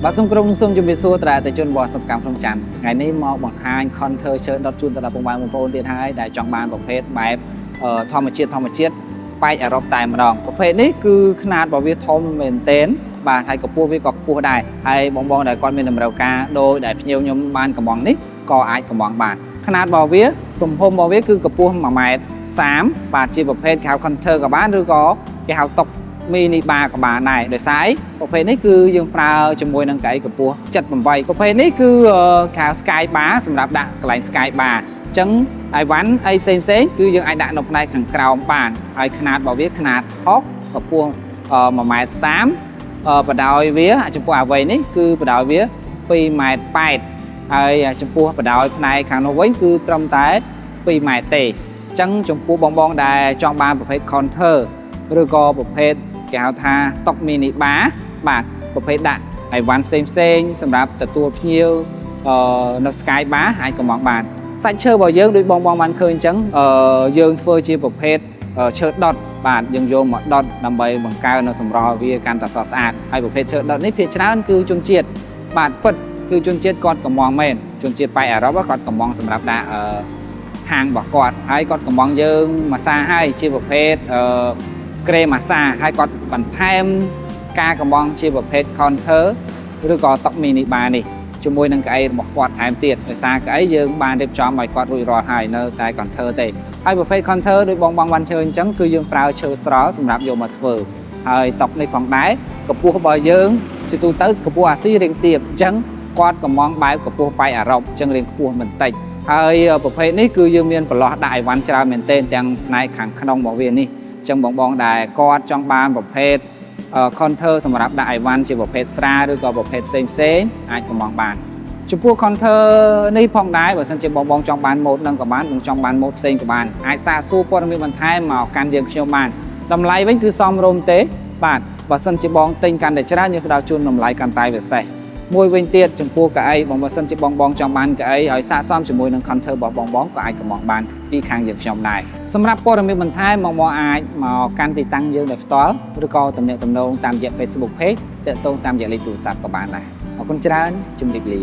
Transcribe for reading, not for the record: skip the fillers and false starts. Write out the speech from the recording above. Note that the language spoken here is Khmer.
បាទសូមក្រុមសូមជម្រាបសួរតារាជនរបស់សកម្មក្នុងច័ន្ទថ្ងៃនេះមកបង្ហាញ Counter ជើងដុតជូនទៅដល់បងប្អូនទៀតហើយដែលចង់បានប្រភេទបែបធម្មជាតិបែកអឺរ៉ុបតែម្ដងប្រភេទនេះគឺຂະຫນាតរបស់វាធំមែនទែនបាទហើយកម្ពស់វាក៏ខ្ពស់ដែរហើយបងដែលគាត់មានតម្រូវការដោយដែលភ្ញៀវខ្ញុំបានកំងនេះក៏អាចកំងបានຂະຫນាតរបស់វាទំហំរបស់វាគឺកម្ពស់ 1.30 ម៉ែត្របាទជាប្រភេទគេហៅ Counter ក៏បានឬក៏គេហៅតុកមីនីបាក៏បានដែរដោយសារប្រភេទនេះគឺយើងប្រើជាមួយនឹងកៅអីកម្ពស់78ប្រភេទនេះគឺគេហៅ Sky Bar សម្រាប់ដាក់កន្លែង Sky Bar អញ្ចឹងអីវ៉ាន់អីផ្សេងគឺយើងអាចដាក់នៅផ្នែកខាងក្រោមបានហើយຂະຫນាតរបស់វាຂະຫນាតហុកកម្ពស់ 1.30 ម៉ែត្របដោយវាចំពោះអាវ័យនេះគឺបដោយវា 2.8 ម៉ែត្រហើយចំពោះបដោយផ្នែកខាងនោះវិញគឺត្រឹមតែ 2 ម៉ែត្រទេអញ្ចឹងចំពោះបងដែលចង់បានប្រភេទ Counter ឬក៏ប្រភេទគេហៅថាតុកមីនីបាបាទប្រភេទដាក់អីវ៉ាន់ផ្សេងសម្រាប់ទទួលភ្ញៀវនៅ Sky Bar អាចកំងបានសាច់ឈើរបស់យើងដូចបងបានឃើញអញ្ចឹងយើងធ្វើជាប្រភេទឈើដុតបាទយើងយកមកដុតដើម្បីបង្កើននៅសម្រស់វាកាន់តែស្រស់ស្អាតហើយប្រភេទឈើដុតនេះភាគច្រើនគឺជនជាតិបាទពិតគឺជនជាតិគាត់កំងមែនជនជាតិប៉ៃអឺរ៉ុបគាត់កំងសម្រាប់ដាក់ហាងរបស់គាត់ហើយគាត់កំងយើងមួយសាហើយជាប្រភេទក្រេម៉ាសាហើយគាត់បន្ថែមការកំងជាប្រភេទ Counter ឬក៏តុកមីនីបានេះជាមួយនឹងកៅអីរបស់គាត់ថែមទៀតដោយសារកៅអីយើងបានរៀបចំឲ្យគាត់រួចរាល់ហើយនៅតែ Counter ទេហើយប្រភេទ Counter ដូចបងបានជើអញ្ចឹងគឺយើងប្រើឈើស្រល់សម្រាប់យកមកធ្វើហើយតុកនេះផងដែរកម្ពស់របស់យើងជាទូទៅកម្ពស់អាស៊ីរៀងទាបអញ្ចឹងគាត់កំងបែបកម្ពស់ប៉ៃអឺរ៉ុបអញ្ចឹងរៀងខ្ពស់បន្តិចហើយប្រភេទនេះគឺយើងមានប្រឡោះដាក់អីវ៉ាន់ច្រើនមែនទែនទាំងផ្នែកខាងក្នុងរបស់វានេះអញ្ចឹងបងដែលគាត់ចង់បានប្រភេទCounter សម្រាប់ដាក់អីវ៉ាន់ជាប្រភេទស្រាឬក៏ប្រភេទផ្សេងអាចកំងបានចំពោះ Counter នេះផងដែរបើសិនជាបងចង់បានម៉ូតនឹងក៏បានបងចង់បានម៉ូតផ្សេងក៏បានអាចសាកសួរព័ត៌មានបន្ថែមមកកាន់យើងខ្ញុំបានតម្លៃវិញគឺសមរម្យទេបាទបើសិនជាបងទិញកាន់តែច្រើនយើងផ្ដល់ជូនតម្លៃកាន់តែពិសេសមួយវិញទៀតចំពោះកៅអីបើសិនជាបងចង់បានកៅអីឲ្យស័ក្តិសមជាមួយនឹង Counter របស់បងក៏អាចកំងបានពីខាងយើងខ្ញុំដែរសម្រាប់ព័ត៌មានបន្ថែមមកអាចមកកាន់ទីតាំងយើងដោយផ្ទាល់ឬក៏ទំនាក់ទំនងតាមរយៈ Facebook Page ទាក់ទងតាមរយៈលេខទូរស័ព្ទក៏បានដែរអរគុណច្រើនជម្រាបលា